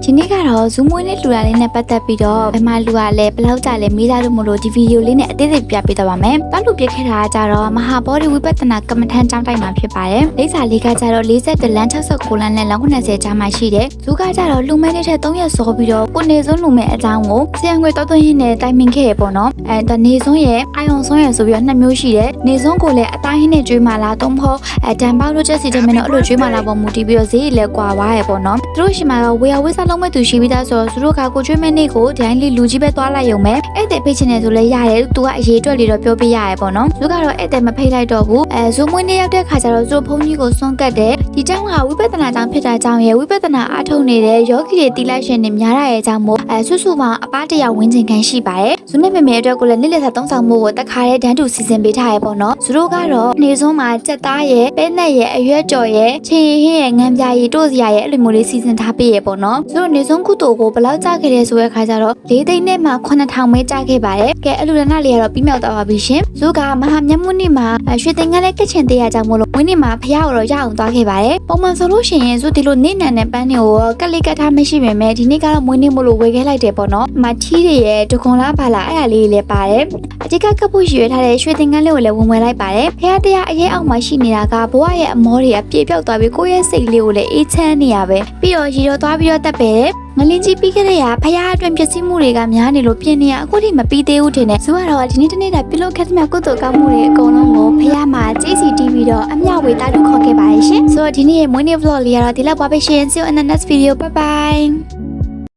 ဒီနေ့ကတော့ Zoom မွေးနေ့လူလာလေးနဲ့ပတ်သက်ပြီးတော့ဘယ်မှာလူရလဲဘယ်လောက်ကြာလဲမေးသားလို့မလို့ဒီဗီဒီယိုလေးနဲ့အသေးစိတ်ပြပေးသွားပါမယ်။တောက်လူပြခဲ့တာကြတော့မဟာဘောဓိဝိပဿနာကမ္မထန်ကျောင်းတိုက်မှာဖြစ်ပါတယ်။လိပ်စာလေးကကြတော့40လမ်း69လမ်းနဲ့လမ်း90ကြားမှာရှိတယ်။ဇူကကြတော့လူမဲနေတဲ့3ရက်စောပြီးတော့ကိုနေစွန်းလူမဲအကြောင်းကိုဆရာငွေတော်သွင်းရင်းနဲ့တိုင်ပင်ခဲ့ရပေါ့နော်။ဒါနေစွန်းရဲ့အိုင်ယွန်စွန်းရဲ့ဆိုပြီးတော့2မျိုးရှိတယ်။နေစွန်းကိုလည်းအတိုင်းဟင်းနဲ့ကျွေးမှလားသုံးဖို့တန်ပေါက်လို့ချက်စီတဲ့မင်းတို့အဲ့လိုကျွေးမှလားပေါ်မူတည်ပြီးတော့ဈေးလည်းကွာသွားရပေါ့နော်။သူတို့ရှိမှာတော့ဝေယဝိစားလုံးမဲ့သူရှိပြီးသားဆိုတော့သူတို့ကကိုကျွေးမဲ့နေ့ကိုဒိုင်းလေးလူကြီးပဲသွားလိုက်ရုံပဲ။အဲ့တဲ့ဖိတ်ချင်တယ်ဆိုလဲရတယ်သူကအရေးအတွက်လေးတော့ပြောပြရရပေါ့နော်။သူကတော့အဲ့တဲ့မဖိတ်လိုက်တော့ဘူး။ဇိုးမွေးနေ့ရောက်တဲ့ခါကျတော့သူတို့ဘုန်းကြီးကိုစွန့်ကတ်တယ်။ဒီကျောင်းကဝိပဿနာကျောင်းဖြစ်တာကြောင့်ရဲ့ဝိပဿနာအားထုတ်နေတဲ့ယောဂီတွေတီလိုက်ရှင်တွေများရရဲ့ကြောင့်မို့ဆွဆွမှာအပားတရဝင်းကျင်ခံရှိပါတယ်။ဇုနဲ့မေမေအတွက်ကိုလည်းနေ့လက်စာသုံးဆောင်မှုကိုတခါတည်းတန်းတူစီစဉ်ပေးထားရပေါ့နော်။ဇုတို့ကတော့နေစွန်းမှာကြက်သားရဲ့ပဲနဲ့ရဲ့အရွက်ကြော်ရဲ့ချင်းဟင်းရဲ့ငံပြားရည်တို့စရာရဲ့အဲ့လိုမျိုးလေးစီစဉ်ထားပေးရပေါ့နော်။ဇုတို့နေစွန်းကုသိုလ်ကိုဘယ်လောက်ကြာခဲ့လဲဆိုတဲ့ခါကျတော့၄သိန်းနဲ့မှ9000ပဲကြာခဲ့ပါတယ်။ကဲအဲ့လိုလနာလေးကတော့ပြီးမြောက်သွားပါပြီရှင်။ဇုကမဟာမြတ်မွနေ့မှာရွှေသင်္ကန်းလေးကချင်သေးရကြောင့်မို့လို့မွေးနေ့မှာဖះကိုတော့ရအောင်သွားခဲ့ပါတယ်။ပုံမှန်ဆိုလို့ရှိရင်ဇုဒီလိုနေ့နံနဲ့ပန်းတွေကိုကက်လေးကထားမရှိပေမဲ့ဒီနေ့ကတော့မွေးနေ့မို့လို့ဝယ်ခဲ့လိုက်တယ်ပေါ့နော်။မထီးတွေရဲ့ဒခွန်လားပါလားအဲ့ဒါလေးလည်းပါတယ်။အတိတ်ကကပ်ဖို့ရွေထားတဲ့ရွှေသင်္ကန်းလေးကိုလည်းဝင်လိုက်ပါတယ်။ဖះတရားအရေးအောက်မှာရှိနေတာကဘဝရဲ့အမောတွေအပြည့်ပြောက်သွားပြီးကိုယ့်ရဲ့စိတ်လေးကိုလည်းအေးချမ်းနေရပဲ။ပြီးတော့ရီတော့သွားပြီးတော့တက်ပဲငလင်းကြီးပြီးခဲ့တဲ့ဖះအတွင်ပျက်စီးမှုတွေကများနေလို့ပြင်နေရအခုထိမပြီးသေးဘူးထင်တယ်။ဆိုတော့ဒီနေ့တနေ့တာပြုလုပ်ခဲ့သမျှကုသိုလ်ကောင်းမှုတွေအကုန်လုံးကိုဖះမှာကြီးစီတီးပြီးတော့အမျှဝေတာတုခေါ်ခဲ့ပါရဲ့ရှင်။ဆိုတော့ဒီနေ့ရဲ့မွေးနေ့ vlog လေးကတော့ဒီလောက်ပါပဲရှင်။ See you in the next video. Bye bye.